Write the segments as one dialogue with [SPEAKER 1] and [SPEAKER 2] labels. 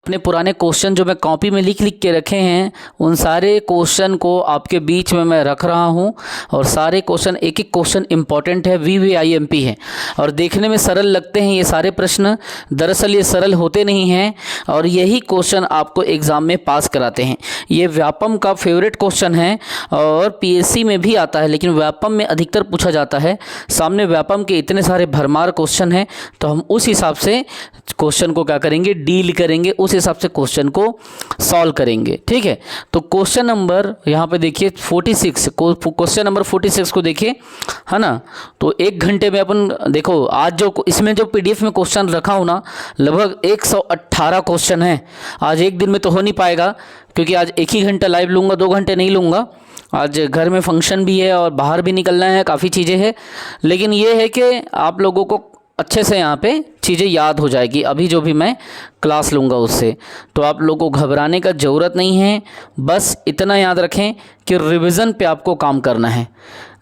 [SPEAKER 1] अपने पुराने क्वेश्चन जो मैं कॉपी में लिख लिख के रखे हैं उन सारे क्वेश्चन को आपके बीच में मैं रख रहा हूं और सारे क्वेश्चन एक एक क्वेश्चन इंपॉर्टेंट है, VVIMP है और देखने में सरल लगते हैं ये सारे प्रश्न। दरअसल ये सरल होते नहीं हैं और यही क्वेश्चन आपको एग्ज़ाम में पास कराते हैं। ये व्यापम का फेवरेट क्वेश्चन है और PSC में भी आता है, लेकिन व्यापम में अधिकतर पूछा जाता है। सामने व्यापम के इतने सारे भरमार क्वेश्चन हैं तो हम उस हिसाब से क्वेश्चन को क्या करेंगे, डील करेंगे, उस हिसाब से क्वेश्चन को सॉल्व करेंगे। ठीक है, तो क्वेश्चन नंबर यहाँ पे देखिए 46, क्वेश्चन नंबर 46 को देखिए, है ना। तो 1 घंटे में अपन देखो, आज जो इसमें जो PDF में क्वेश्चन रखा हूँ ना, लगभग 118 क्वेश्चन है। आज एक दिन में तो हो नहीं पाएगा क्योंकि आज 1 ही घंटा लाइव लूँगा, 2 घंटे नहीं लूँगा। आज घर में फंक्शन भी है और बाहर भी निकलना है, काफ़ी चीज़ें हैं। लेकिन ये है कि आप लोगों को अच्छे से यहाँ पे चीज़ें याद हो जाएगी अभी जो भी मैं क्लास लूँगा उससे। तो आप लोगों को घबराने का ज़रूरत नहीं है, बस इतना याद रखें कि रिवीजन पे आपको काम करना है।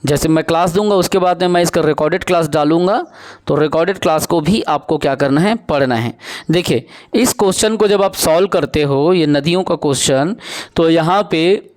[SPEAKER 1] जैसे मैं क्लास दूंगा उसके बाद में मैं इसका रिकॉर्डेड क्लास डालूंगा, तो रिकॉर्डेड क्लास को भी आपको क्या करना है, पढ़ना है। देखिए इस क्वेश्चन को जब आप सॉल्व करते हो, ये नदियों का क्वेश्चन, तो यहाँ पे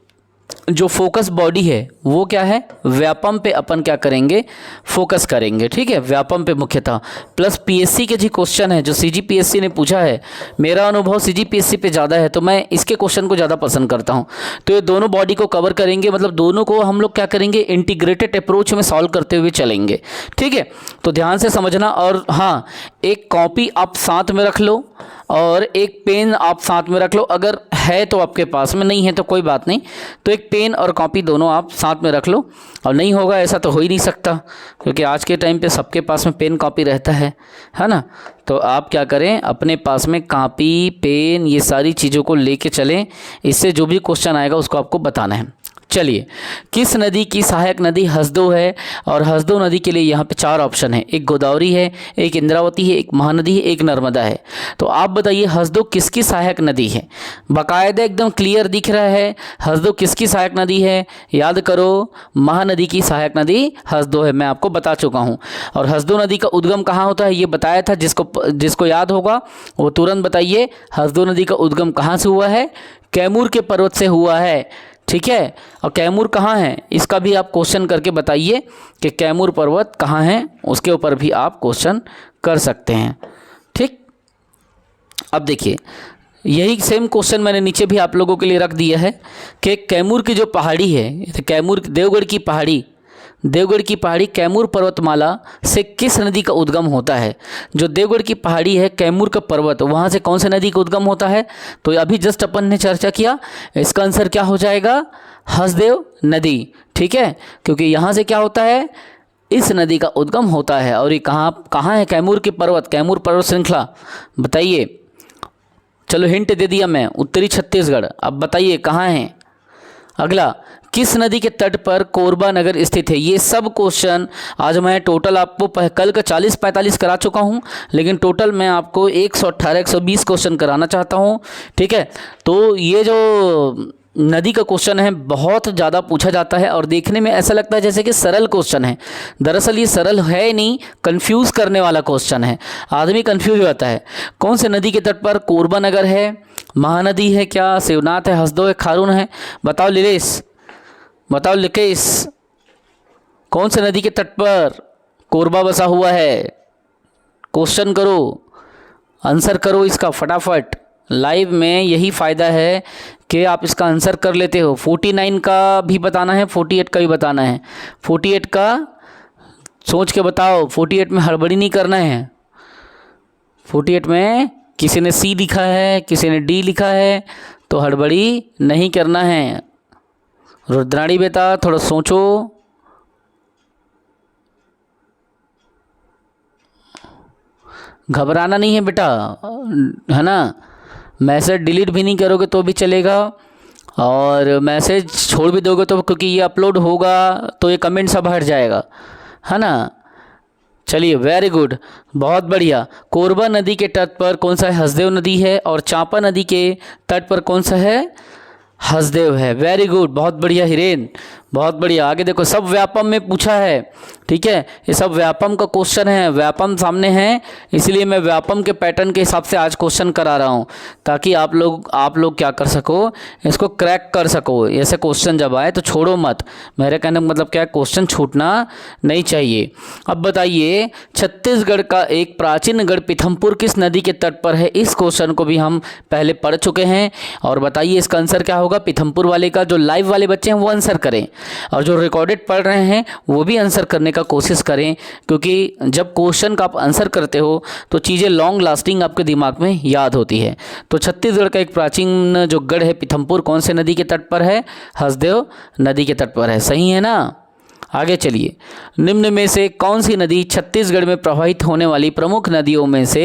[SPEAKER 1] जो फोकस बॉडी है वो क्या है, व्यापम पे अपन क्या करेंगे, फोकस करेंगे। ठीक है, व्यापम पे मुख्यतः। प्लस PSC के जी क्वेश्चन है जो CGPSC ने पूछा है, मेरा अनुभव CGPSC पे ज़्यादा है तो मैं इसके क्वेश्चन को ज़्यादा पसंद करता हूँ। तो ये दोनों बॉडी को कवर करेंगे, मतलब दोनों को हम लोग क्या करेंगे, इंटीग्रेटेड अप्रोच में सॉल्व करते हुए चलेंगे। ठीक है, तो ध्यान से समझना। और हाँ, एक कॉपी आप साथ में रख लो और एक पेन आप साथ में रख लो। अगर है तो आपके पास में, नहीं है तो कोई बात नहीं, तो एक पेन और कॉपी दोनों आप साथ में रख लो। और नहीं होगा ऐसा तो हो ही नहीं सकता क्योंकि आज के टाइम पे सबके पास में पेन कॉपी रहता है ना। तो आप क्या करें, अपने पास में कॉपी पेन ये सारी चीज़ों को लेके चलें, इससे जो भी क्वेश्चन आएगा उसको आपको बताना है। चलिए, किस नदी की सहायक नदी हसदो है, और हसदो नदी के लिए यहाँ पे 4 ऑप्शन है, एक गोदावरी है, एक इंद्रावती है, एक महानदी है, एक नर्मदा है। तो आप बताइए हसदो किसकी सहायक नदी है। बाकायदा एकदम क्लियर दिख रहा है, हसदो किसकी सहायक नदी है, याद करो, महानदी की सहायक नदी हसदो है, मैं आपको बता चुका हूँ। और हसदो नदी का उद्गम कहाँ होता है ये बताया था, जिसको याद होगा वो तुरंत बताइए हसदो नदी का उद्गम कहाँ से हुआ है, कैमूर के पर्वत से हुआ है। ठीक है, और कैमूर कहाँ है इसका भी आप क्वेश्चन करके बताइए कि कैमूर पर्वत कहाँ है, उसके ऊपर भी आप क्वेश्चन कर सकते हैं। ठीक, अब देखिए यही सेम क्वेश्चन मैंने नीचे भी आप लोगों के लिए रख दिया है कि कैमूर की जो पहाड़ी है, कैमूर देवगढ़ की पहाड़ी कैमूर पर्वतमाला से किस नदी का उद्गम होता है। जो देवगढ़ की पहाड़ी है, कैमूर का पर्वत, वहाँ से कौन सी नदी का उद्गम होता है, तो अभी जस्ट अपन ने चर्चा किया, इसका आंसर क्या हो जाएगा, हसदेव नदी। ठीक है, क्योंकि यहाँ से क्या होता है, इस नदी का उद्गम होता है। और ये कहाँ है कैमूर के पर्वत, कैमूर पर्वत श्रृंखला, बताइए। चलो हिंट दे दिया मैं, उत्तरी छत्तीसगढ़। अब बताइए कहाँ है। अगला, किस नदी के तट पर कोरबा नगर स्थित है। ये सब क्वेश्चन आज मैं टोटल आपको कल का 40-45 करा चुका हूँ, लेकिन टोटल मैं आपको 118-120 क्वेश्चन कराना चाहता हूँ। ठीक है, तो ये जो नदी का क्वेश्चन है बहुत ज़्यादा पूछा जाता है और देखने में ऐसा लगता है जैसे कि सरल क्वेश्चन है, दरअसल ये सरल है नहीं, कंफ्यूज करने वाला क्वेश्चन है। आदमी कंफ्यूज हो जाता है, कौन से नदी के तट पर कोरबा नगर है, महानदी है क्या, शिवनाथ है, हसदो है, खारून है। बताओ लीलेश, बताओ लिकेश, कौन से नदी के तट पर कोरबा बसा हुआ है। क्वेश्चन करो, आंसर करो इसका फटाफट। लाइव में यही फ़ायदा है कि आप इसका आंसर कर लेते हो। 49 का भी बताना है, 48 का भी बताना है। 48 का सोच के बताओ, 48 में हड़बड़ी नहीं करना है। 48 में किसी ने C लिखा है, किसी ने D लिखा है, तो हड़बड़ी नहीं करना है। रुद्राणी बेटा थोड़ा सोचो, घबराना नहीं है बेटा, है ना। मैसेज डिलीट भी नहीं करोगे तो भी चलेगा, और मैसेज छोड़ भी दोगे तो, क्योंकि ये अपलोड होगा तो ये कमेंट सब हट जाएगा, है ना। चलिए वेरी गुड, बहुत बढ़िया। कोरबा नदी के तट पर कौन सा है, हसदेव नदी है, और चांपा नदी के तट पर कौन सा है, हसदेव है। वेरी गुड, बहुत बढ़िया हिरेन, बहुत बढ़िया। आगे देखो, सब व्यापम में पूछा है, ठीक है, ये सब व्यापम का क्वेश्चन है, व्यापम सामने है, इसलिए मैं व्यापम के पैटर्न के हिसाब से आज क्वेश्चन करा रहा हूँ, ताकि आप लोग क्या कर सको, इसको क्रैक कर सको। ऐसे क्वेश्चन जब आए तो छोड़ो मत, मेरे कहने का मतलब क्या है, क्वेश्चन छूटना नहीं चाहिए। अब बताइए, छत्तीसगढ़ का एक प्राचीन गढ़ पीथमपुर किस नदी के तट पर है? इस क्वेश्चन को भी हम पहले पढ़ चुके हैं। और बताइए इसका आंसर क्या होगा? पीथमपुर वाले का जो लाइव वाले बच्चे हैं वो आंसर करें, और जो रिकॉर्डेड पढ़ रहे हैं वो भी आंसर करने का कोशिश करें, क्योंकि जब क्वेश्चन का आप आंसर करते हो तो चीज़ें लॉन्ग लास्टिंग आपके दिमाग में याद होती है। तो छत्तीसगढ़ का एक प्राचीन जो गढ़ है पीथमपुर, कौन से नदी के तट पर है? हसदेव नदी के तट पर है। सही है ना? आगे चलिए, निम्न में से कौन सी नदी छत्तीसगढ़ में प्रवाहित होने वाली प्रमुख नदियों में से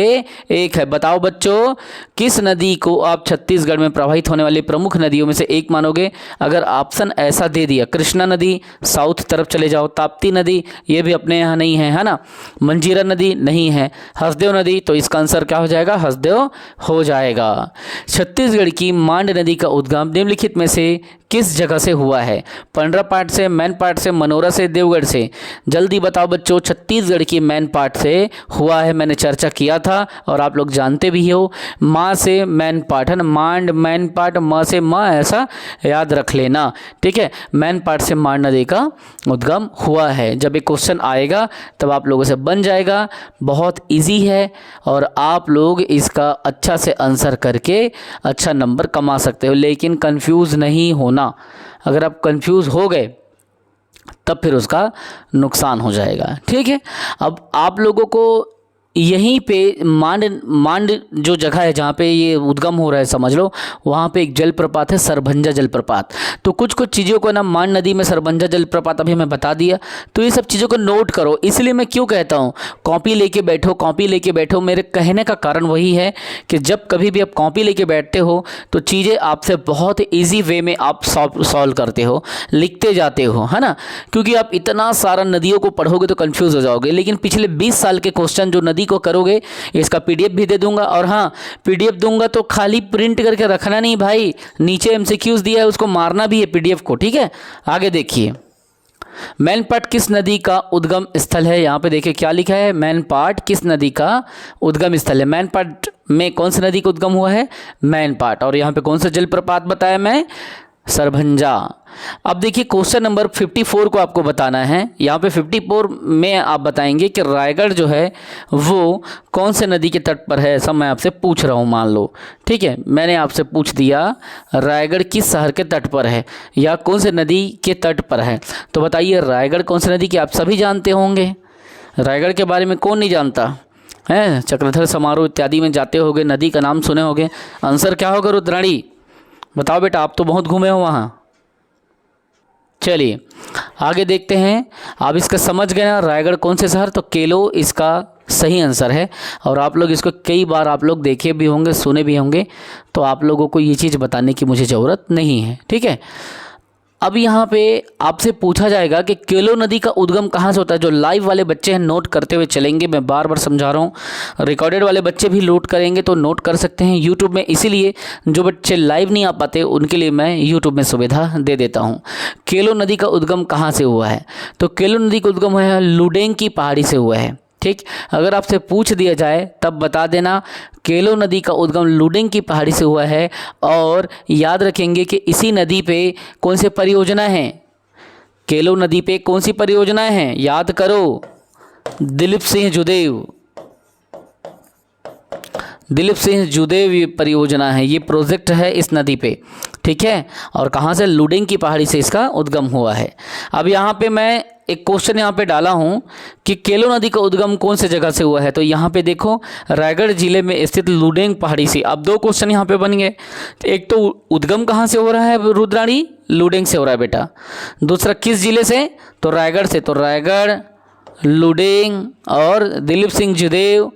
[SPEAKER 1] एक है? बताओ बच्चों, किस नदी को आप छत्तीसगढ़ में प्रवाहित होने वाली प्रमुख नदियों में से एक मानोगे? अगर ऑप्शन ऐसा दे दिया, कृष्णा नदी, साउथ तरफ चले जाओ, ताप्ती नदी, ये भी अपने यहाँ नहीं है, है ना, मंजीरा नदी नहीं है, हसदेव नदी, तो इसका आंसर क्या हो जाएगा? हसदेव हो जाएगा। छत्तीसगढ़ की मांड नदी का उद्गम निम्नलिखित में से किस जगह से हुआ है? पंडरा पाट से, मैन पाट से, मनोरा से, देवगढ़ से? जल्दी बताओ बच्चों। छत्तीसगढ़ की मैन पाट से हुआ है, मैंने चर्चा किया था और आप लोग जानते भी हो। माँ से मैन पाट है ना, मांड मैन पाट, माँ से माँ, ऐसा याद रख लेना, ठीक है। मैन पाट से मांड नदी का उद्गम हुआ है। जब एक क्वेश्चन आएगा तब आप लोगों से बन जाएगा, बहुत ईजी है और आप लोग इसका अच्छा से आंसर करके अच्छा नंबर कमा सकते हो। लेकिन कंफ्यूज नहीं होना, अगर आप कंफ्यूज हो गए तब फिर उसका नुकसान हो जाएगा, ठीक है। अब आप लोगों को यहीं पे मांड जो जगह है जहाँ पे ये उद्गम हो रहा है, समझ लो, वहाँ पे एक जलप्रपात है, सरभंजा जलप्रपात। तो कुछ चीज़ों को ना, मांड नदी में सरभंजा जलप्रपात अभी मैं बता दिया, तो ये सब चीज़ों को नोट करो। इसलिए मैं क्यों कहता हूँ कॉपी लेके बैठो, कॉपी लेके बैठो। मेरे कहने का कारण वही है कि जब कभी भी आप कॉपी लेके बैठते हो तो चीज़ें आपसे बहुत ईजी वे में आप सॉल्व करते हो, लिखते जाते हो, है ना, क्योंकि आप इतना सारा नदियों को पढ़ोगे तो कन्फ्यूज़ हो जाओगे। लेकिन पिछले 20 साल के क्वेश्चन जो नदी को करोगे, इसका पीडीएफ भी दे दूंगा। और हाँ, पीडीएफ दूंगा तो खाली प्रिंट करके रखना नहीं भाई, नीचे एमसीक्यूज दिया है उसको मारना भी है पीडीएफ को, ठीक है। आगे देखिए, मैनपाट किस नदी का उद्गम स्थल है? यहाँ पे देखिए क्या लिखा है, मैनपाट किस नदी का उद्गम स्थल है? मैनपाट में कौन सी नदी का उद्गम हुआ है? मैनपाट। और यहाँ पे कौन सा जलप्रपात बताया मैं? सरभंजा। अब देखिए क्वेश्चन नंबर 54 को आपको बताना है। यहाँ पे 54 में आप बताएंगे कि रायगढ़ जो है वो कौन से नदी के तट पर है, ऐसा मैं आपसे पूछ रहा हूँ, मान लो, ठीक है। मैंने आपसे पूछ दिया रायगढ़ किस शहर के तट पर है या कौन से नदी के तट पर है, तो बताइए रायगढ़ कौन सी नदी की? आप सभी जानते होंगे, रायगढ़ के बारे में कौन नहीं जानता है? चक्रधर समारोह इत्यादि में जाते होगे, नदी का नाम सुने होगे। आंसर क्या होगा रुद्राणी? बताओ बेटा, आप तो बहुत घूमे हो वहाँ। चलिए आगे देखते हैं। आप इसका समझ गए ना, रायगढ़ कौन से शहर? तो केलो इसका सही आंसर है। और आप लोग इसको कई बार आप लोग देखे भी होंगे, सुने भी होंगे, तो आप लोगों को ये चीज़ बताने की मुझे ज़रूरत नहीं है, ठीक है। अब यहाँ पे आपसे पूछा जाएगा कि केलो नदी का उद्गम कहाँ से होता है। जो लाइव वाले बच्चे हैं नोट करते हुए चलेंगे, मैं बार बार समझा रहा हूँ। रिकॉर्डेड वाले बच्चे भी नोट करेंगे तो नोट कर सकते हैं यूट्यूब में, इसीलिए जो बच्चे लाइव नहीं आ पाते उनके लिए मैं यूट्यूब में सुविधा दे देता हूँ। केलो नदी का उद्गम कहाँ से हुआ है? तो केलो नदी का उद्गम है लुडेंग की पहाड़ी से हुआ है, ठीक। अगर आपसे पूछ दिया जाए तब बता देना केलो नदी का उद्गम लुडेंग की पहाड़ी से हुआ है। और याद रखेंगे कि इसी नदी पे कौन सी परियोजना है? केलो नदी पे कौन सी परियोजनाएं हैं? याद करो, दिलीप सिंह जुदेव, दिलीप सिंह जुदेव परियोजना है, ये प्रोजेक्ट है इस नदी पे, ठीक है। और कहाँ से? लुडेंग की पहाड़ी से इसका उद्गम हुआ है। अब यहाँ पे मैं एक क्वेश्चन यहाँ पे डाला हूँ कि केलो नदी का उद्गम कौन से जगह से हुआ है, तो यहाँ पे देखो रायगढ़ जिले में स्थित लुडेंग पहाड़ी से। अब दो क्वेश्चन यहाँ पे बन गए, एक तो उद्गम कहाँ से हो रहा है रुद्राणी? लुडेंग से हो रहा है बेटा। दूसरा किस जिले से? तो रायगढ़ से। तो रायगढ़, लुडेंग और दिलीप सिंह जुदेव,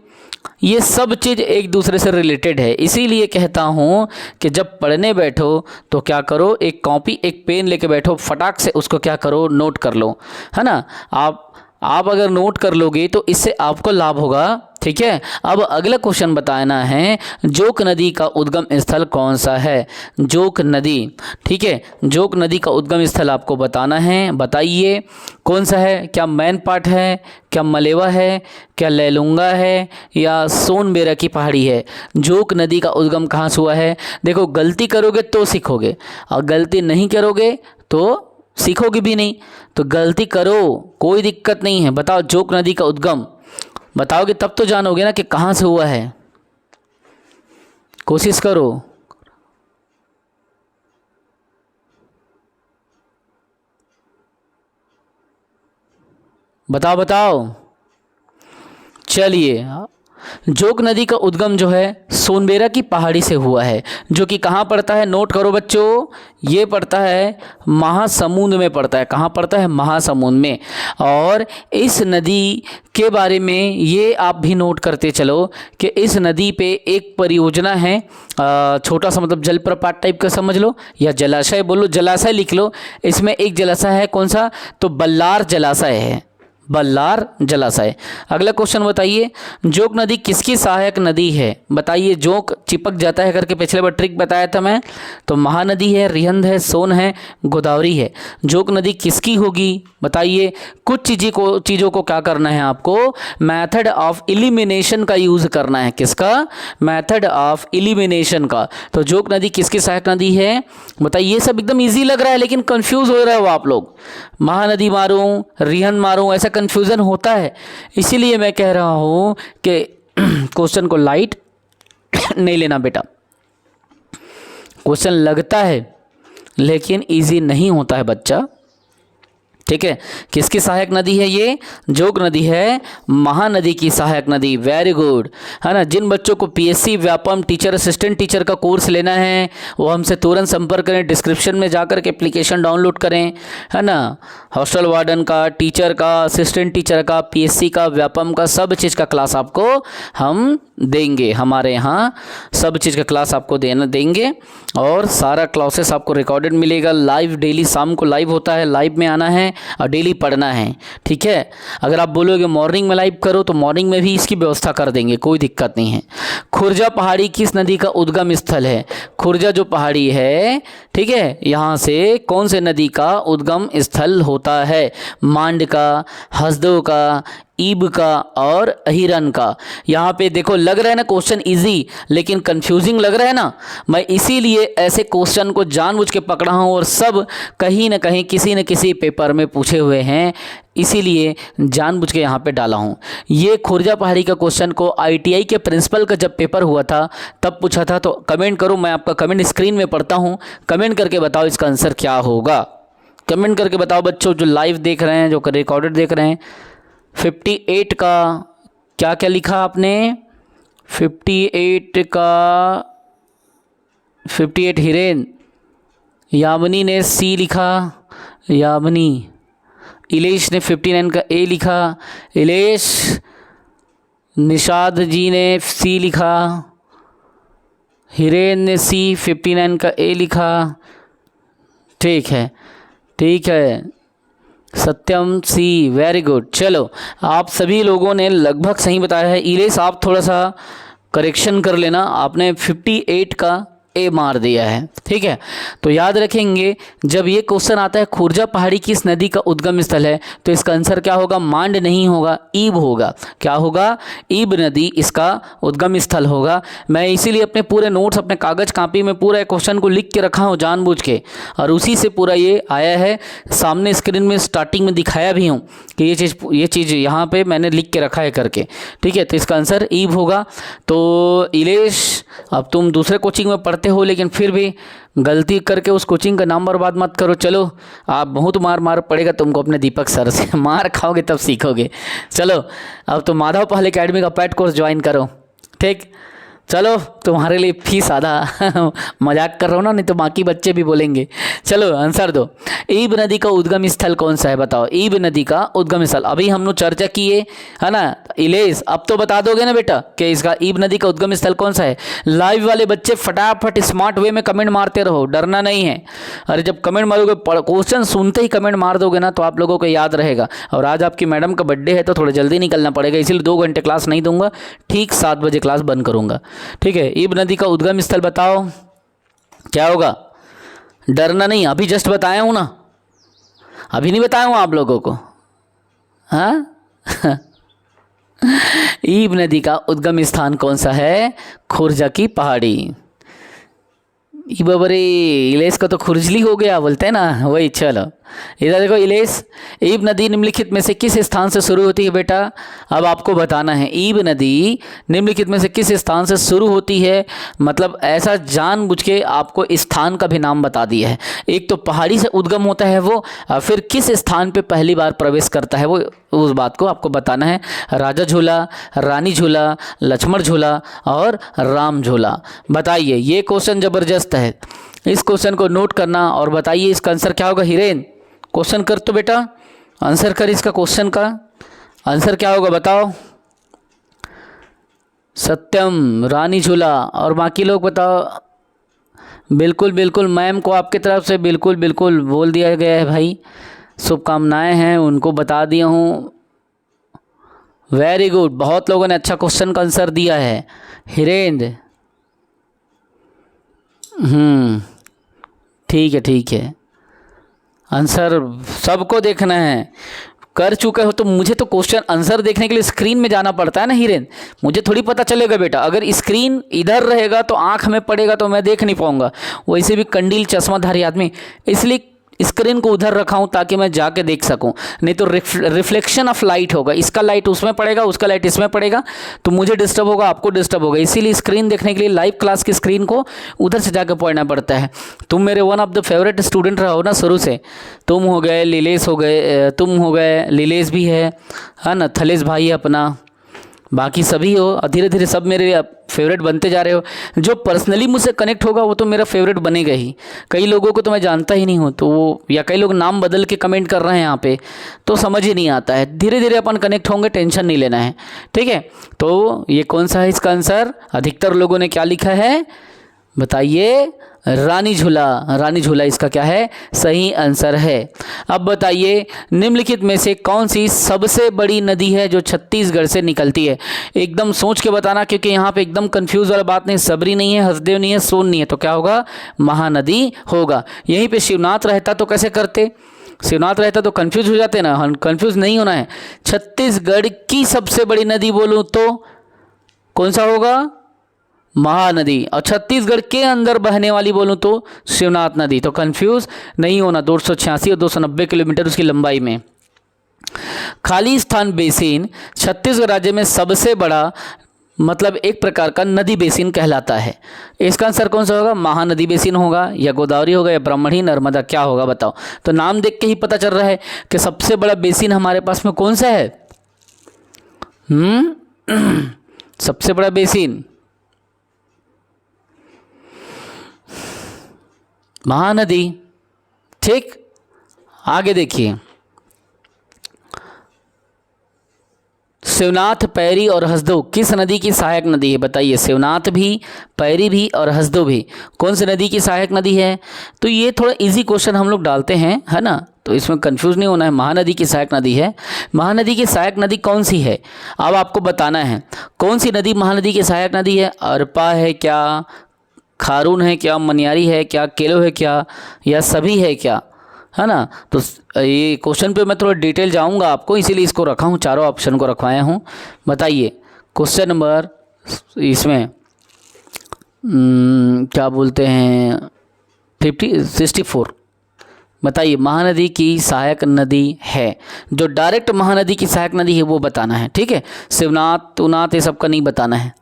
[SPEAKER 1] ये सब चीज़ एक दूसरे से रिलेटेड है। इसीलिए कहता हूँ कि जब पढ़ने बैठो तो क्या करो, एक कॉपी एक पेन लेके बैठो, फटाक से उसको क्या करो, नोट कर लो, है ना। आप अगर नोट कर लोगे तो इससे आपको लाभ होगा ठीक है। अब अगला क्वेश्चन बताना है, जोक नदी का उद्गम स्थल कौन सा है? जोक नदी, ठीक है, जोक नदी का उद्गम स्थल आपको बताना है। बताइए कौन सा है? क्या मैनपाट है, क्या मलेवा है, क्या लैलूंगा है, या सोनबेरा की पहाड़ी है? जोक नदी का उद्गम कहाँ से हुआ है? देखो, गलती करोगे तो सीखोगे, और गलती नहीं करोगे तो सीखोगे भी नहीं। तो गलती करो, कोई दिक्कत नहीं है। बताओ, जोक नदी का उद्गम बताओगे तब तो जानोगे ना कि कहाँ से हुआ है। कोशिश करो। बताओ बताओ। चलिए, जोक नदी का उद्गम जो है सोनबेरा की पहाड़ी से हुआ है, जो कि कहाँ पड़ता है? नोट करो बच्चों, ये पड़ता है महासमुंद में पड़ता है। कहाँ पड़ता है? महासमुंद में। और इस नदी के बारे में ये आप भी नोट करते चलो कि इस नदी पे एक परियोजना है, छोटा सा मतलब जलप्रपात टाइप का समझ लो, या जलाशय बोलो, जलाशय लिख लो। इसमें एक जलाशय है, कौन सा? तो बल्लार जलाशय है, बल्लार जलाशय। अगला क्वेश्चन बताइए, जोक नदी किसकी सहायक नदी है? बताइए, जोक चिपक जाता है करके पिछले बार ट्रिक बताया था मैं, तो महानदी है, रिहंद है, सोन है, गोदावरी है। जोक नदी किसकी होगी? बताइए। कुछ चीज़ों को क्या करना है आपको? मेथड ऑफ एलिमिनेशन का यूज़ करना है। किसका? मेथड ऑफ एलिमिनेशन का। तो जोक नदी किसकी सहायक नदी है? बताइए। ये सब एकदम ईजी लग रहा है, लेकिन कंफ्यूज हो रहे हो आप लोग। महानदी मारूं, रिहंद मारूं, ऐसा कंफ्यूजन होता है। इसीलिए मैं कह रहा हूं कि क्वेश्चन को लाइट नहीं लेना बेटा। क्वेश्चन लगता है लेकिन इजी नहीं होता है बच्चा, ठीक है। किसकी सहायक नदी है ये? जोक नदी है महानदी की सहायक नदी। वेरी गुड, है ना। जिन बच्चों को PSC Vyapam teacher assistant teacher का कोर्स लेना है वो हमसे तुरंत संपर्क करें, डिस्क्रिप्शन में जाकर के एप्लीकेशन डाउनलोड करें, है ना। हॉस्टल वार्डन का, टीचर का, असिस्टेंट टीचर का, पीएससी का, व्यापम का, सब चीज़ का क्लास आपको हम देंगे। हमारे यहाँ सब चीज़ का क्लास आपको देंगे, और सारा क्लासेस आपको रिकॉर्डेड मिलेगा। लाइव डेली शाम को लाइव होता है, लाइव में आना है और डेली पढ़ना है, ठीक है। अगर आप बोलोगे मॉर्निंग में लाइव करो तो मॉर्निंग में भी इसकी व्यवस्था कर देंगे, कोई दिक्कत नहीं है। खुर्जा पहाड़ी किस नदी का उद्गम स्थल है? खुर्जा जो पहाड़ी है, ठीक है, यहाँ से कौन से नदी का उद्गम स्थल होता है? मांड का, हसदेव का, ईब का और अहिरन का। यहाँ पे देखो, लग रहा है ना क्वेश्चन इजी, लेकिन कंफ्यूजिंग लग रहा है ना। मैं इसीलिए ऐसे क्वेश्चन को जानबूझ के पकड़ा हूँ, और सब कहीं ना कहीं किसी न किसी पेपर में पूछे हुए हैं, इसीलिए जानबूझ के यहाँ पे डाला हूँ। ये खुर्जा पहाड़ी का क्वेश्चन को ITI के प्रिंसिपल का जब पेपर हुआ था तब पूछा था। तो कमेंट करो, मैं आपका कमेंट स्क्रीन में पढ़ता हूँ, कमेंट करके बताओ इसका आंसर क्या होगा। कमेंट करके बताओ बच्चों, जो लाइव देख रहे हैं, जो रिकॉर्डेड देख रहे हैं। 58 का क्या क्या लिखा आपने? 58 का 58 हिरेन, यामिनी ने C लिखा, यामिनी। इलेश ने 59 का A लिखा, इलेश। निषाद जी ने C लिखा, हिरेन ने C, 59 का A लिखा, ठीक है, ठीक है। सत्यम C, वेरी गुड। चलो, आप सभी लोगों ने लगभग सही बताया है। इलेश, आप थोड़ा सा करेक्शन कर लेना, आपने 58 का A मार दिया है, ठीक है। तो याद रखेंगे, जब ये क्वेश्चन आता है खुर्जा पहाड़ी किस नदी का उद्गम स्थल है, तो इसका आंसर क्या होगा? मांड नहीं होगा, ईब होगा। क्या होगा? ईब नदी इसका उद्गम स्थल होगा। मैं इसीलिए अपने पूरे नोट्स, अपने कागज कापी में पूरा क्वेश्चन को लिख के रखा हूँ जानबूझ के, और उसी से पूरा ये आया है। सामने स्क्रीन में स्टार्टिंग में दिखाया भी हूँ कि ये चीज़ यहाँ पे मैंने लिख के रखा है करके, ठीक है। तो इसका आंसर ईब होगा। तो इलेश, अब तुम दूसरे कोचिंग में पढ़ते हो, लेकिन फिर भी गलती करके उस कोचिंग का नाम बर्बाद मत करो। चलो, आप बहुत मार पड़ेगा तुमको अपने दीपक सर से, मार खाओगे तब सीखोगे। चलो, अब तो माधव पहल एकेडमी का पैड कोर्स ज्वाइन करो, ठीक। चलो तुम्हारे लिए फीस आधा मजाक कर रहा हूँ ना, नहीं तो बाकी बच्चे भी बोलेंगे। चलो आंसर दो। ईब नदी का उद्गम स्थल कौन सा है बताओ। ईब नदी का उद्गम स्थल अभी हम लोग चर्चा किए है ना। इलेश अब तो बता दोगे ना बेटा कि इसका ईब नदी का उद्गम स्थल कौन सा है। लाइव वाले बच्चे फटाफट स्मार्ट वे में कमेंट मारते रहो, डरना नहीं है। अरे जब कमेंट मारोगे, क्वेश्चन सुनते ही कमेंट मार दोगे ना तो आप लोगों को याद रहेगा। और आज आपकी मैडम का बर्थडे है तो थोड़ा जल्दी निकलना पड़ेगा, इसीलिए 2 घंटे क्लास नहीं दूंगा, ठीक 7 बजे क्लास बंद करूंगा। ठीक है, ईब नदी का उद्गम स्थल बताओ क्या होगा। डरना नहीं, अभी जस्ट बताया हूं ना, अभी नहीं बताया हूं आप लोगों को। हाँ ईब नदी का उद्गम स्थान कौन सा है। खुर्जा की पहाड़ी। बरे इलेश का तो खुरजली हो गया बोलते हैं ना, वही। चलो इधर देखो इलेश, ईब नदी निम्नलिखित में से किस स्थान से शुरू होती है बेटा। अब आपको बताना है ईब नदी निम्नलिखित में से किस स्थान से शुरू होती है। मतलब ऐसा जानबूझ के आपको स्थान का भी नाम बता दिया है। एक तो पहाड़ी से उद्गम होता है वो, और फिर किस स्थान पे पहली बार प्रवेश करता है वो, उस बात को आपको बताना है। राजा झूला, रानी झूला, लक्ष्मण झूला और राम झूला। बताइए, ये क्वेश्चन जबरदस्त है, इस क्वेश्चन को नोट करना और बताइए इसका आंसर क्या होगा। हिरेन क्वेश्चन कर तो बेटा, आंसर कर इसका, क्वेश्चन का आंसर क्या होगा बताओ। सत्यम, रानी झूला। और बाकी लोग बताओ। बिल्कुल बिल्कुल मैम को आपकी तरफ से बिल्कुल बिल्कुल बोल दिया गया है भाई, शुभकामनाएं हैं, उनको बता दिया हूँ। वेरी गुड, बहुत लोगों ने अच्छा क्वेश्चन का आंसर दिया है। हिरेंद्र ठीक है ठीक है, आंसर सबको देखना है। कर चुके हो तो मुझे तो क्वेश्चन आंसर देखने के लिए स्क्रीन में जाना पड़ता है ना हिरेन, मुझे थोड़ी पता चलेगा बेटा। अगर स्क्रीन इधर रहेगा तो आंख में पड़ेगा तो मैं देख नहीं पाऊंगा, वैसे भी कंडील चश्माधारी आदमी, इसलिए स्क्रीन को उधर रखा हूं ताकि मैं जाके देख सकूं। नहीं तो रिफ्लेक्शन ऑफ लाइट होगा, इसका लाइट उसमें पड़ेगा, उसका लाइट इसमें पड़ेगा, तो मुझे डिस्टर्ब होगा, आपको डिस्टर्ब होगा। इसीलिए स्क्रीन देखने के लिए लाइव क्लास की स्क्रीन को उधर से जाकर पढ़ना पड़ता है। तुम मेरे one of the favourite student रहो ना शुरू से, तुम हो गए, लीलेश हो गए, तुम हो गए, लीलेश भी है ना, थलेश भाई है अपना, बाकी सभी हो, और धीरे धीरे सब मेरे फेवरेट बनते जा रहे हो। जो पर्सनली मुझसे कनेक्ट होगा वो तो मेरा फेवरेट बनेगा ही। कई लोगों को तो मैं जानता ही नहीं हूँ, तो वो, या कई लोग नाम बदल के कमेंट कर रहे हैं यहाँ पे, तो समझ ही नहीं आता है। धीरे धीरे अपन कनेक्ट होंगे, टेंशन नहीं लेना है, ठीक है। तो ये कौन सा है इसका आंसर। अधिकतर लोगों ने क्या लिखा है बताइए, रानी झूला। रानी झूला इसका क्या है, सही आंसर है। अब बताइए निम्नलिखित में से कौन सी सबसे बड़ी नदी है जो छत्तीसगढ़ से निकलती है। एकदम सोच के बताना, क्योंकि यहाँ पे एकदम कंफ्यूज वाला बात नहीं, सबरी नहीं है, हसदेव नहीं है, सोन नहीं है, तो क्या होगा, महानदी होगा। यहीं पे शिवनाथ रहता तो कैसे करते, शिवनाथ रहता तो कंफ्यूज हो जाते ना, कंफ्यूज नहीं होना है। छत्तीसगढ़ की सबसे बड़ी नदी बोलूँ तो कौन सा होगा, महानदी। और छत्तीसगढ़ के अंदर बहने वाली बोलूं तो शिवनाथ नदी। तो कंफ्यूज नहीं होना, 286 और 290 किलोमीटर उसकी लंबाई में। खाली स्थान बेसिन छत्तीसगढ़ राज्य में सबसे बड़ा, मतलब एक प्रकार का नदी बेसिन कहलाता है। इसका आंसर कौन सा होगा, महानदी बेसिन होगा, या गोदावरी होगा, या ब्राह्मणी, नर्मदा, क्या होगा बताओ। तो नाम देख के ही पता चल रहा है कि सबसे बड़ा बेसिन हमारे पास में कौन सा है। सबसे बड़ा बेसिन महानदी, ठीक। आगे देखिए, शिवनाथ, पैरी और हसदो किस नदी की सहायक नदी है बताइए। शिवनाथ भी, पैरी भी और हसदो भी कौन सी नदी की सहायक नदी है। तो ये थोड़ा इजी क्वेश्चन हम लोग डालते हैं, है ना, तो इसमें कंफ्यूज नहीं होना है। महानदी की सहायक नदी है। महानदी की सहायक नदी कौन सी है, अब आपको बताना है कौन सी नदी महानदी की सहायक नदी है। अरपा है क्या, खारून है क्या, मनियारी है क्या, केलो है क्या, या सभी है क्या, है ना। तो ये क्वेश्चन पे मैं थोड़ा डिटेल जाऊंगा आपको, इसीलिए इसको रखा हूँ, चारों ऑप्शन को रखवाया हूँ। बताइए क्वेश्चन नंबर इसमें क्या बोलते हैं 64। बताइए महानदी की सहायक नदी है, जो डायरेक्ट महानदी की सहायक नदी है वो बताना है, ठीक है। शिवनाथ, तुनाथ ये सबका नहीं बताना है।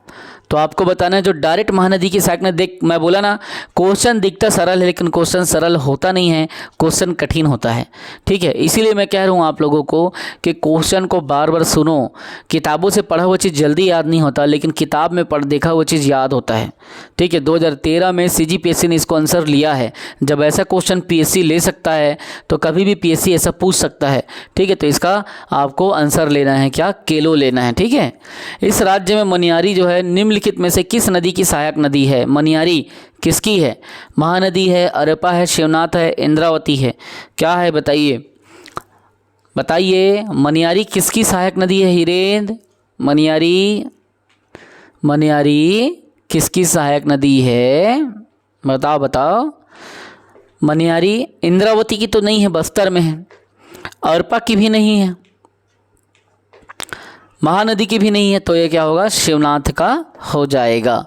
[SPEAKER 1] तो आपको बताना है जो डायरेक्ट महानदी की सहायक नदी, देख मैं बोला ना क्वेश्चन दिखता सरल है लेकिन क्वेश्चन सरल होता नहीं है, क्वेश्चन कठिन होता है। ठीक है, इसीलिए मैं कह रहा हूँ आप लोगों को कि क्वेश्चन को बार बार सुनो। किताबों से पढ़ा हुआ चीज़ जल्दी याद नहीं होता लेकिन किताब में पढ़ देखा हुआ चीज़ याद होता है। ठीक है, 2013 में CGPSC ने इसको आंसर लिया है। जब ऐसा क्वेश्चन PSC ले सकता है तो कभी भी PSC ऐसा पूछ सकता है। ठीक है, तो इसका आपको आंसर लेना है क्या, केलो लेना है। ठीक है, इस राज्य में मनियारी जो है निम्नलिखित में से किस नदी की सहायक नदी है? मनियारी किसकी है? महानदी है, अरपा है, शिवनाथ है, इंद्रावती है, क्या है बताइए? बताइए मनियारी किसकी सहायक नदी है? हिरेंद्र, मनियारी किसकी सहायक नदी है? बताओ बताओ। मनियारी इंद्रावती की तो नहीं है, बस्तर में है। अरपा की भी नहीं है, महानदी की भी नहीं है, तो ये क्या होगा? शिवनाथ का हो जाएगा।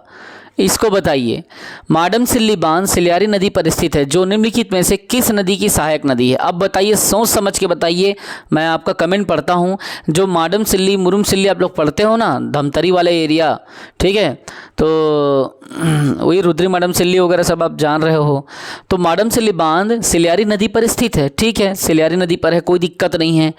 [SPEAKER 1] इसको बताइए, माडमसिल्ली बांध सिलियारी नदी पर स्थित है, जो निम्नलिखित में से किस नदी की सहायक नदी है? अब बताइए, सोच समझ के बताइए। मैं आपका कमेंट पढ़ता हूँ। जो माडमसिल्ली मुरुमसिल्ली आप लोग पढ़ते हो ना, धमतरी वाले एरिया, ठीक है, तो वही रुद्री माडमसिल्ली वगैरह सब आप जान रहे हो। तो माडमसिल्ली बांध सिलियारी नदी पर स्थित है। ठीक है, सिलियारी नदी पर है, कोई दिक्कत नहीं है।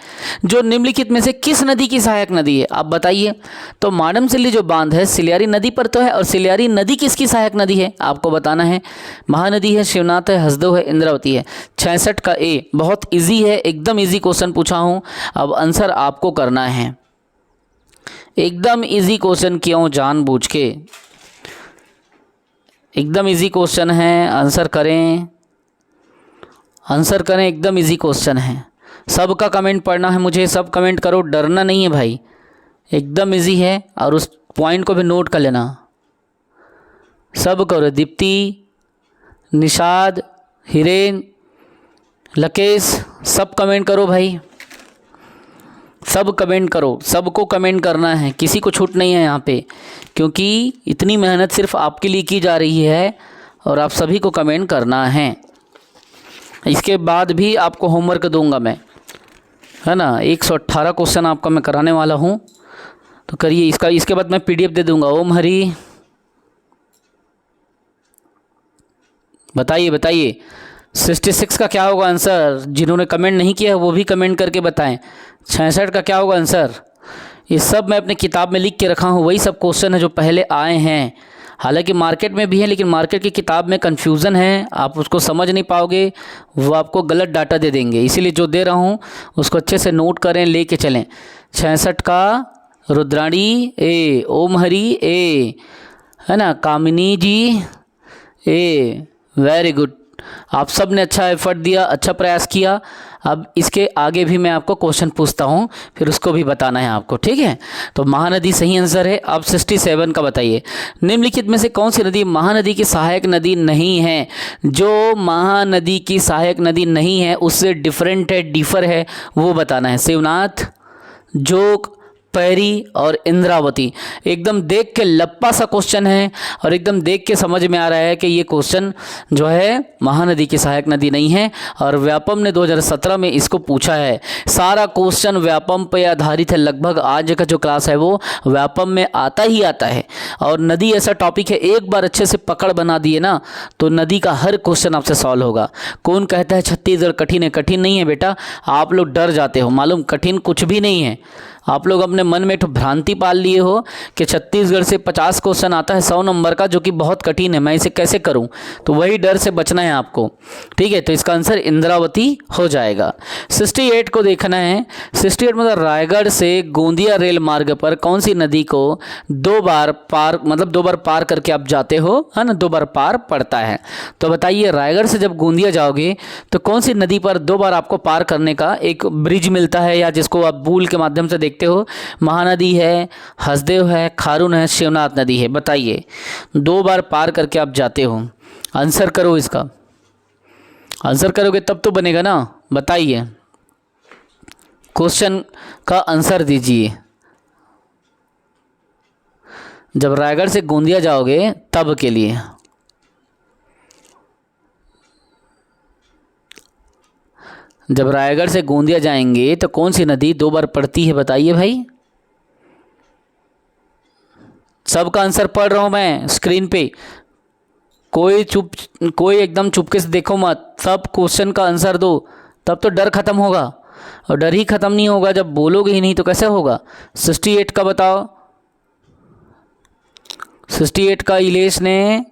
[SPEAKER 1] जो निम्नलिखित में से किस नदी की सहायक नदी है? आप बताइए। तो माडमसिल्ली जो बांध है सिलियारी नदी पर तो है, और सिलियारी नदी किसकी सहायक नदी है आपको बताना है। महानदी है, शिवनाथ है, हसदेव है, इंद्रावती है। 66 का ए बहुत इजी है, एकदम इजी क्वेश्चन पूछा हूं। अब आंसर आपको करना है, एकदम इजी क्वेश्चन किया हूं जानबूझ के, एकदम इजी क्वेश्चन है। आंसर करें, आंसर करें, एकदम इजी क्वेश्चन है। सबका कमेंट पढ़ना है मुझे, सब कमेंट करो, डरना नहीं है भाई, एकदम इजी है। और उस पॉइंट को भी नोट कर लेना, सब करो। दीप्ति, निषाद, हिरेन, लकेश, सब कमेंट करो भाई, सब कमेंट करो, सबको कमेंट करना है, किसी को छूट नहीं है यहाँ पे, क्योंकि इतनी मेहनत सिर्फ आपके लिए की जा रही है और आप सभी को कमेंट करना है। इसके बाद भी आपको होमवर्क दूंगा मैं, है ना। 118 क्वेश्चन आपका मैं कराने वाला हूँ, तो करिए इसका। इसके बाद मैं PDF दे दूंगा। ओम हरी, बताइए बताइए 66 का क्या होगा आंसर? जिन्होंने कमेंट नहीं किया है वो भी कमेंट करके बताएं। 66 का क्या होगा आंसर? ये सब मैं अपनी किताब में लिख के रखा हूँ, वही सब क्वेश्चन है जो पहले आए हैं। हालांकि मार्केट में भी है, लेकिन मार्केट की किताब में कन्फ्यूज़न है, आप उसको समझ नहीं पाओगे, वो आपको गलत डाटा दे देंगे। इसीलिए जो दे रहा हूँ उसको अच्छे से नोट करें, लेके चलें। 66 का रुद्राणी ए, ओम हरी ए, है ना, कामिनी जी ए, वेरी गुड। आप सब ने अच्छा एफर्ट दिया, अच्छा प्रयास किया। अब इसके आगे भी मैं आपको क्वेश्चन पूछता हूँ, फिर उसको भी बताना है आपको, ठीक है। तो महानदी सही आंसर है। अब 67 का बताइए, निम्नलिखित में से कौन सी नदी महानदी की सहायक नदी नहीं है? जो महानदी की सहायक नदी नहीं है, उससे डिफरेंट है, डिफर है, वो बताना है। शिवनाथ, जोग, पैरी और इंद्रावती। एकदम देख के लप्पा सा क्वेश्चन है और एकदम देख के समझ में आ रहा है कि ये क्वेश्चन जो है महानदी की सहायक नदी नहीं है, और व्यापम ने 2017 में इसको पूछा है। सारा क्वेश्चन व्यापम पे आधारित है, लगभग आज का जो क्लास है वो व्यापम में आता ही आता है। और नदी ऐसा टॉपिक है, एक बार अच्छे से पकड़ बना दिए ना तो नदी का हर क्वेश्चन आपसे सॉल्व होगा। कौन कहता है छत्तीसगढ़ कठिन है? कठिन नहीं है बेटा, आप लोग डर जाते हो, मालूम, कठिन कुछ भी नहीं है। आप लोग अपने मन में एक भ्रांति पाल लिए हो कि छत्तीसगढ़ से 50 क्वेश्चन आता है 100 नंबर का, जो कि बहुत कठिन है, मैं इसे कैसे करूं? तो वही डर से बचना है आपको, ठीक है। तो इसका आंसर इंद्रावती हो जाएगा। 68 को देखना है। 68 मतलब रायगढ़ से गोंदिया रेल मार्ग पर कौन सी नदी को दो बार पार करके आप जाते हो, है ना, 2 बार पार पड़ता है। तो बताइए, रायगढ़ से जब गोंदिया जाओगे तो कौन सी नदी पर 2 बार आपको पार करने का एक ब्रिज मिलता है, या जिसको आप पुल के माध्यम से देखते हो? महानदी है, हसदेव है, खारून है, शिवनाथ नदी है। बताइए, 2 बार पार करके आप जाते हो, आंसर करो इसका। आंसर करोगे तब तो बनेगा ना। बताइए, क्वेश्चन का आंसर दीजिए। जब रायगढ़ से गोंदिया जाओगे तब के लिए। जब रायगढ़ से गोंदिया जाएंगे तो कौन सी नदी 2 बार पड़ती है? बताइए भाई। सबका आंसर पढ़ रहा हूँ मैं स्क्रीन पे, कोई एकदम चुपके से देखो मत, सब क्वेश्चन का आंसर दो, तब तो डर खत्म होगा। और डर ही खत्म नहीं होगा जब बोलोगे ही नहीं तो कैसे होगा। 68 का बताओ, 68 का इलेश ने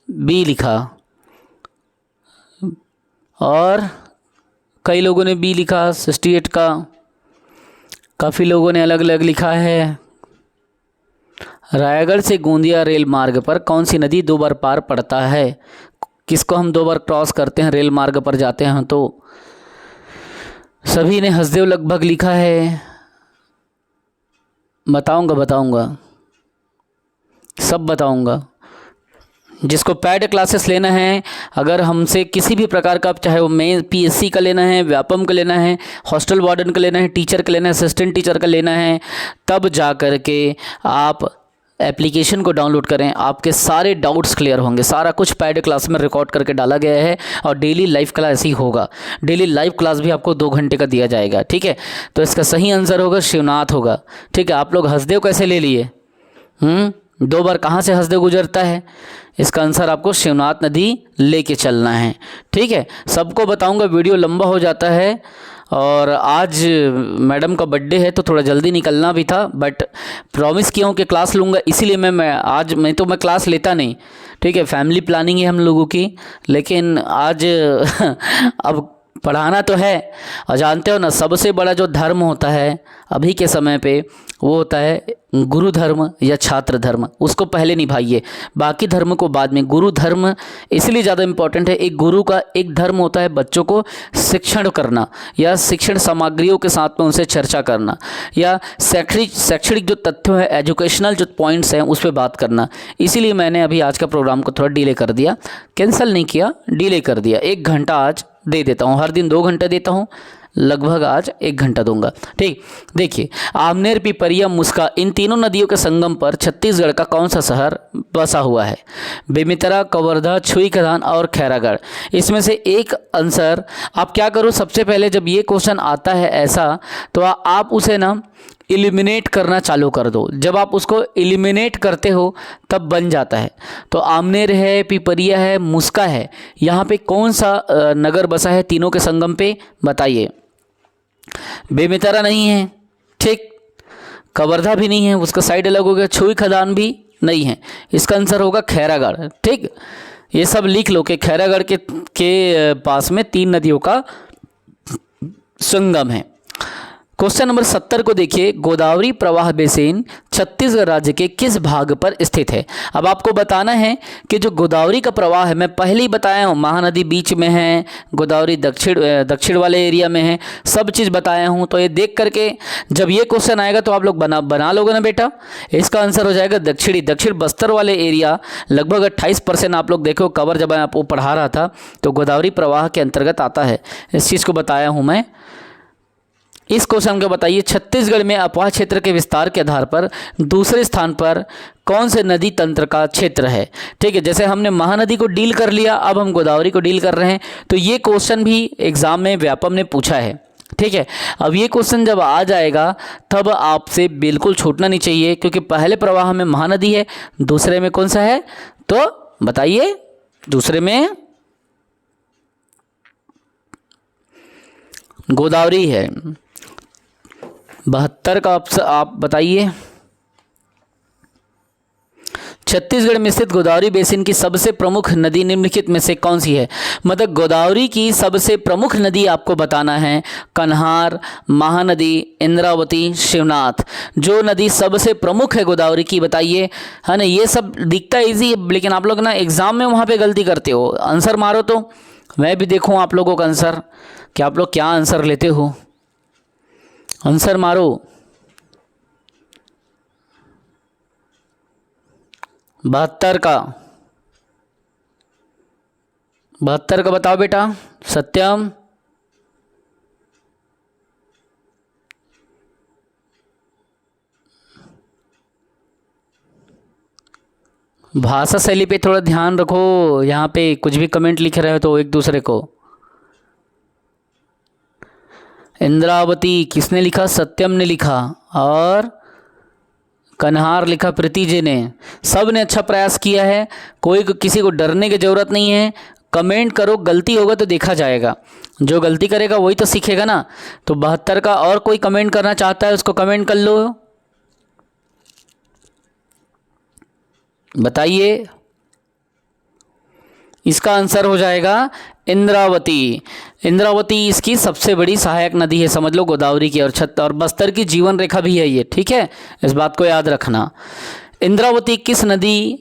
[SPEAKER 1] बी लिखा, और कई लोगों ने बी लिखा 68 का, काफ़ी लोगों ने अलग अलग लिखा है। रायगढ़ से गोंदिया रेल मार्ग पर कौन सी नदी 2 बार पार पड़ता है? किसको हम 2 बार क्रॉस करते हैं रेल मार्ग पर जाते हैं? तो सभी ने हसदेव लगभग लिखा है। बताऊंगा सब बताऊंगा। जिसको पैड क्लासेस लेना है, अगर हमसे किसी भी प्रकार का, चाहे वो मेन पीएससी का लेना है, व्यापम का लेना है, हॉस्टल वार्डन का लेना है, टीचर का लेना है, असिस्टेंट टीचर का लेना है, तब जा कर के आप एप्लीकेशन को डाउनलोड करें, आपके सारे डाउट्स क्लियर होंगे। सारा कुछ पैड क्लास में रिकॉर्ड करके डाला गया है, और डेली लाइव क्लास ही होगा। डेली लाइव क्लास भी आपको 2 घंटे का दिया जाएगा, ठीक है। तो इसका सही आंसर होगा शिवनाथ होगा, ठीक है। आप लोग हसदेव कैसे ले लिए? 2 बार कहाँ से हसदेव गुजरता है? इसका आंसर आपको शिवनाथ नदी लेके चलना है, ठीक है। सबको बताऊंगा, वीडियो लंबा हो जाता है, और आज मैडम का बर्थडे है तो थोड़ा जल्दी निकलना भी था, बट प्रॉमिस किया हूँ कि क्लास लूँगा, इसीलिए मैं क्लास लेता नहीं, ठीक है। फैमिली प्लानिंग है हम लोगों की, लेकिन आज अब पढ़ाना तो है। और जानते हो ना, सबसे बड़ा जो धर्म होता है अभी के समय पे, वो होता है गुरु धर्म या छात्र धर्म। उसको पहले निभाइए, बाकी धर्म को बाद में। गुरु धर्म इसलिए ज़्यादा इम्पोर्टेंट है। एक गुरु का एक धर्म होता है बच्चों को शिक्षण करना, या शिक्षण सामग्रियों के साथ में उनसे चर्चा करना, या शैक्षणिक जो तथ्यों है, एजुकेशनल जो पॉइंट्स हैं उस पर बात करना। इसीलिए मैंने अभी आज का प्रोग्राम को थोड़ा डिले कर दिया, कैंसिल नहीं किया, डिले कर दिया। 1 घंटा आज दे देता हूँ, हर दिन 2 घंटे देता हूँ, लगभग आज 1 घंटा दूंगा, ठीक। देखिए, आमनेर, पिपरिया, मुस्का, इन तीनों नदियों के संगम पर छत्तीसगढ़ का कौन सा शहर बसा हुआ है? बेमेतरा, कवर्धा, छुईखदान और खैरागढ़। इसमें से एक आंसर आप क्या करो, सबसे पहले जब ये क्वेश्चन आता है ऐसा, तो आप उसे ना एलिमिनेट करना चालू कर दो। जब आप उसको एलिमिनेट करते हो तब बन जाता है। तो आमनेर है, पिपरिया है, मुस्का है, यहाँ पे कौन सा नगर बसा है तीनों के संगम पे? बताइए। बेमेतरा नहीं है, ठीक। कवर्धा भी नहीं है, उसका साइड अलग हो गया। छुईखदान भी नहीं है। इसका आंसर होगा खैरागढ़, ठीक। ये सब लिख लो कि खैरागढ़ के पास में 3 नदियों का संगम है। क्वेश्चन नंबर 70 को देखिए, गोदावरी प्रवाह बेसिन छत्तीसगढ़ राज्य के किस भाग पर स्थित है? अब आपको बताना है कि जो गोदावरी का प्रवाह है, मैं पहले ही बताया हूँ, महानदी बीच में है, गोदावरी दक्षिण वाले एरिया में है, सब चीज़ बताया हूँ। तो ये देख करके जब ये क्वेश्चन आएगा तो आप लोग बना लोगे ना बेटा। इसका आंसर हो जाएगा दक्षिण बस्तर वाले एरिया। लगभग 28% आप लोग देखो कवर, जब मैं आपको पढ़ा रहा था तो गोदावरी प्रवाह के अंतर्गत आता है। इस चीज़ को बताया हूँ मैं। इस क्वेश्चन को बताइए, छत्तीसगढ़ में अपवाह क्षेत्र के विस्तार के आधार पर दूसरे स्थान पर कौन से नदी तंत्र का क्षेत्र है? ठीक है, जैसे हमने महानदी को डील कर लिया, अब हम गोदावरी को डील कर रहे हैं। तो ये क्वेश्चन भी एग्जाम में व्यापम ने पूछा है, ठीक है। अब ये क्वेश्चन जब आ जाएगा तब आपसे बिल्कुल छूटना नहीं चाहिए, क्योंकि पहले प्रवाह में महानदी है, दूसरे में कौन सा है? तो बताइए, दूसरे में गोदावरी है। 72 का आप बताइए। छत्तीसगढ़ में स्थित गोदावरी बेसिन की सबसे प्रमुख नदी निम्नलिखित में से कौन सी है? मतलब गोदावरी की सबसे प्रमुख नदी आपको बताना है। कन्हार, महानदी, इंद्रावती, शिवनाथ। जो नदी सबसे प्रमुख है गोदावरी की, बताइए, है ना। ये सब दिखता इजी है, लेकिन आप लोग ना एग्जाम में वहाँ पे गलती करते हो। आंसर मारो तो मैं भी देखूँ आप लोगों का आंसर, कि आप लोग क्या आंसर लेते हो। आंसर मारो। 72 का बताओ बेटा। सत्यम, भाषा शैली पे थोड़ा ध्यान रखो। यहाँ पे कुछ भी कमेंट लिख रहे हो तो एक दूसरे को। इंद्रावती किसने लिखा? सत्यम ने लिखा। और कन्हार लिखा प्रीति जी ने। सब ने अच्छा प्रयास किया है, कोई किसी को डरने की ज़रूरत नहीं है। कमेंट करो, गलती होगा तो देखा जाएगा, जो गलती करेगा वही तो सीखेगा ना। तो 72 का और कोई कमेंट करना चाहता है उसको कमेंट कर लो, बताइए। इसका आंसर हो जाएगा इंद्रावती। इंद्रावती इसकी सबसे बड़ी सहायक नदी है, समझ लो, गोदावरी की और बस्तर की जीवन रेखा भी है ये, ठीक है, इस बात को याद रखना। इंद्रावती किस नदी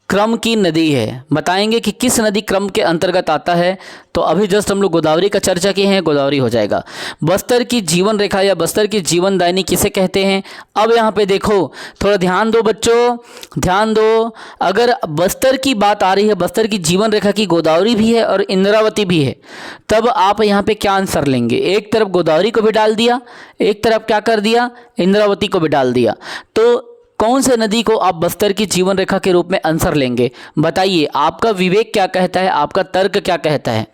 [SPEAKER 1] क्रम की नदी है, बताएंगे कि किस नदी क्रम के अंतर्गत आता है। तो अभी जस्ट हम लोग गोदावरी का चर्चा किए हैं, गोदावरी हो जाएगा। बस्तर की जीवन रेखा या बस्तर की जीवन दायिनी किसे कहते हैं। अब यहाँ पे देखो, थोड़ा ध्यान दो बच्चों, ध्यान दो। अगर बस्तर की बात आ रही है, बस्तर की जीवन रेखा की गोदावरी भी है और इंद्रावती भी है, तब आप यहाँ पे क्या आंसर लेंगे। एक तरफ गोदावरी को भी डाल दिया, एक तरफ क्या कर दिया, इंद्रावती को भी डाल दिया। तो कौन से नदी को आप बस्तर की जीवन रेखा के रूप में आंसर लेंगे, बताइए। आपका विवेक क्या कहता है, आपका तर्क क्या कहता है।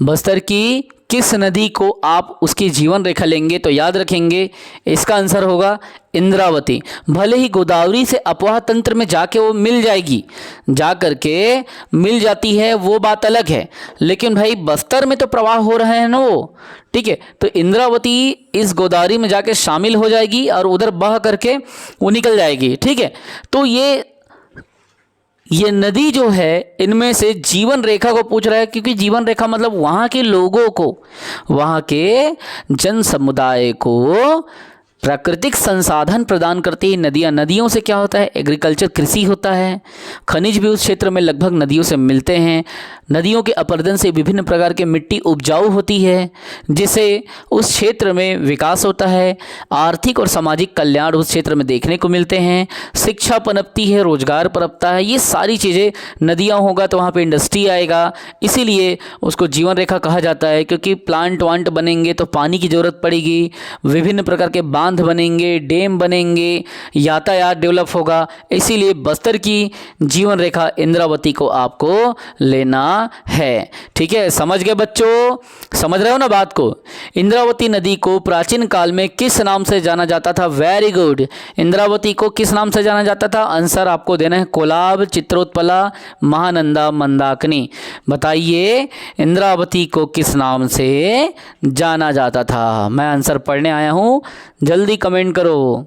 [SPEAKER 1] बस्तर की किस नदी को आप उसकी जीवन रेखा लेंगे, तो याद रखेंगे इसका आंसर होगा इंद्रावती। भले ही गोदावरी से अपवाह तंत्र में जाके वो मिल जाएगी, जा करके मिल जाती है, वो बात अलग है, लेकिन भाई बस्तर में तो प्रवाह हो रहे हैं ना वो, ठीक है। तो इंद्रावती इस गोदावरी में जाके शामिल हो जाएगी और उधर बह करके वो निकल जाएगी, ठीक है। तो ये नदी जो है, इनमें से जीवन रेखा को पूछ रहा है, क्योंकि जीवन रेखा मतलब वहाँ के लोगों को, वहाँ के जन समुदाय को प्राकृतिक संसाधन प्रदान करती है नदियाँ। नदियों से क्या होता है, एग्रीकल्चर, कृषि होता है। खनिज भी उस क्षेत्र में लगभग नदियों से मिलते हैं। नदियों के अपरदन से विभिन्न प्रकार की मिट्टी उपजाऊ होती है, जिससे उस क्षेत्र में विकास होता है। आर्थिक और सामाजिक कल्याण उस क्षेत्र में देखने को मिलते हैं। शिक्षा पनपती है, रोजगार पनपता है। ये सारी चीज़ें, नदियाँ होगा तो वहाँ पे इंडस्ट्री आएगा, इसीलिए उसको जीवन रेखा कहा जाता है। क्योंकि प्लांट वांट बनेंगे तो पानी की ज़रूरत पड़ेगी, विभिन्न प्रकार के बांध बनेंगे, डैम बनेंगे, यातायात डेवलप होगा, इसीलिए बस्तर की जीवन रेखा इंद्रावती को आपको लेना है, ठीक है। समझ गए बच्चों, समझ रहे हो ना बात को। इंद्रावती नदी को प्राचीन काल में किस नाम से जाना जाता था, वेरी गुड। इंद्रावती को किस नाम से जाना जाता था, आंसर आपको देना है कोलाब, चित्रोत्पला, महानंदा, मंदाकिनी। बताइए इंद्रावती को किस नाम से जाना जाता था। मैं आंसर पढ़ने आया हूं, जल्दी कमेंट करो,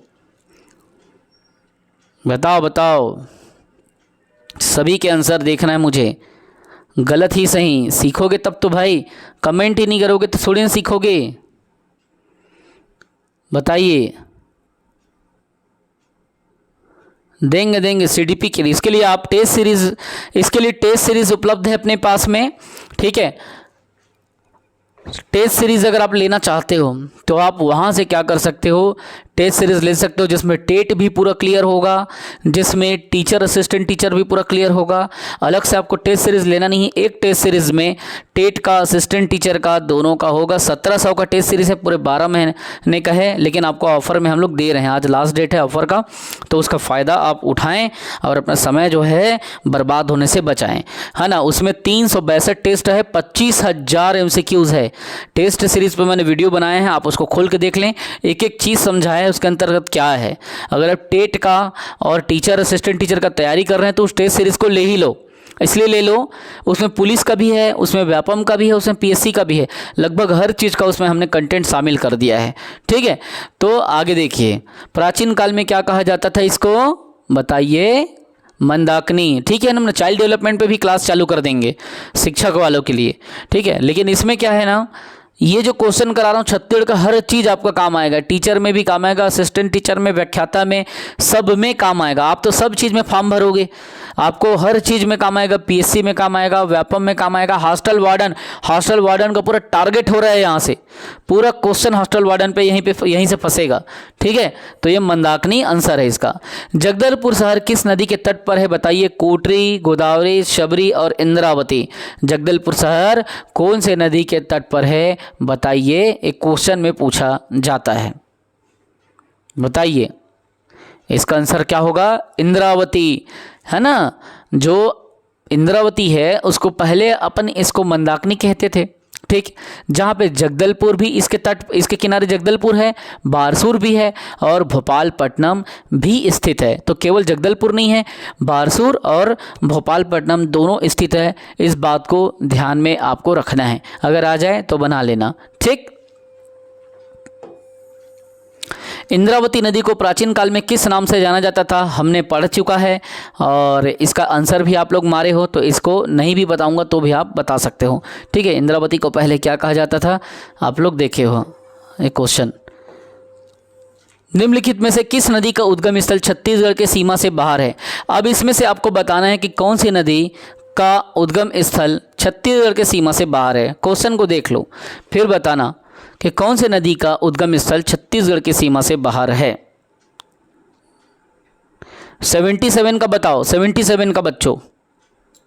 [SPEAKER 1] बताओ बताओ, सभी के आंसर देखना है मुझे, गलत ही सही। सीखोगे तब तो भाई, कमेंट ही नहीं करोगे तो थोड़ी ना सीखोगे, बताइए। देंगे देंगे सीडीपी के लिए, इसके लिए आप टेस्ट सीरीज, इसके लिए टेस्ट सीरीज उपलब्ध है अपने पास में, ठीक है। टेस्ट सीरीज़ अगर आप लेना चाहते हो तो आप वहाँ से क्या कर सकते हो, टेस्ट सीरीज़ ले सकते हो, जिसमें टेट भी पूरा क्लियर होगा, जिसमें टीचर असिस्टेंट टीचर भी पूरा क्लियर होगा। अलग से आपको टेस्ट सीरीज़ लेना नहीं है, एक टेस्ट सीरीज़ में टेट का, असिस्टेंट टीचर का, दोनों का होगा। 1700 का टेस्ट सीरीज़ है, पूरे 12 महीने का है, लेकिन आपको ऑफ़र में हम लोग दे रहे हैं, आज लास्ट डेट है ऑफ़र का, तो उसका फ़ायदा आप उठाएँ और अपना समय जो है बर्बाद होने से बचाएँ, है ना। उसमें 362 टेस्ट है, 25,000 MCQs है। टेस्ट सीरीज़ पर मैंने वीडियो बनाए हैं, आप उसको खोल के देख लें, एक एक चीज़ समझाया है उसके अंतर्गत क्या है। अगर आप टेट का और टीचर असिस्टेंट टीचर का तैयारी कर रहे हैं तो उस टेस्ट सीरीज़ को ले ही लो, इसलिए ले लो। उसमें पुलिस का भी है, उसमें व्यापम का भी है, उसमें PSC का भी है, लगभग हर चीज़ का उसमें हमने कंटेंट शामिल कर दिया है, ठीक है। तो आगे देखिए, प्राचीन काल में क्या कहा जाता था इसको, बताइए, मंदाकिनी, ठीक है ना। हम चाइल्ड डेवलपमेंट पे भी क्लास चालू कर देंगे शिक्षक वालों के लिए, ठीक है। लेकिन इसमें क्या है ना, ये जो क्वेश्चन करा रहा हूँ छत्तीसगढ़ का, हर चीज़ आपका काम आएगा, टीचर में भी काम आएगा, असिस्टेंट टीचर में, व्याख्याता में, सब में काम आएगा। आप तो सब चीज़ में फॉर्म भरोगे, आपको हर चीज़ में काम आएगा, PSC में काम आएगा, व्यापम में काम आएगा। हॉस्टल वार्डन का पूरा टारगेट हो रहा है, यहाँ से पूरा क्वेश्चन हॉस्टल वार्डन पे यहीं से फंसेगा, ठीक है। तो ये मंदाकिनी आंसर है इसका। जगदलपुर शहर किस नदी के तट पर है, बताइए। कोटरी, गोदावरी, शबरी और इंद्रावती। जगदलपुर शहर कौन से नदी के तट पर है, बताइए, एक क्वेश्चन में पूछा जाता है, बताइए। इसका आंसर क्या होगा, इंद्रावती, है ना। जो इंद्रावती है उसको पहले अपन इसको मंदाकिनी कहते थे, ठीक, जहाँ पे जगदलपुर भी इसके तट, इसके किनारे जगदलपुर है, बारसूर भी है और भोपालपट्टनम भी स्थित है। तो केवल जगदलपुर नहीं है, बारसूर और भोपालपट्टनम दोनों स्थित है। इस बात को ध्यान में आपको रखना है, अगर आ जाए तो बना लेना। ठीक, इंद्रावती नदी को प्राचीन काल में किस नाम से जाना जाता था, हमने पढ़ चुका है और इसका आंसर भी आप लोग मारे हो, तो इसको नहीं भी बताऊंगा तो भी आप बता सकते हो। ठीक है, इंद्रावती को पहले क्या कहा जाता था, आप लोग देखे हो एक क्वेश्चन। निम्नलिखित में से किस नदी का उद्गम स्थल छत्तीसगढ़ के सीमा से बाहर है। अब इसमें से आपको बताना है कि कौन सी नदी का उद्गम स्थल छत्तीसगढ़ के सीमा से बाहर है। क्वेश्चन को देख लो फिर बताना कि कौन से नदी का उद्गम स्थल छत्तीसगढ़ की सीमा से बाहर है। 77 का बताओ, 77 का बच्चों।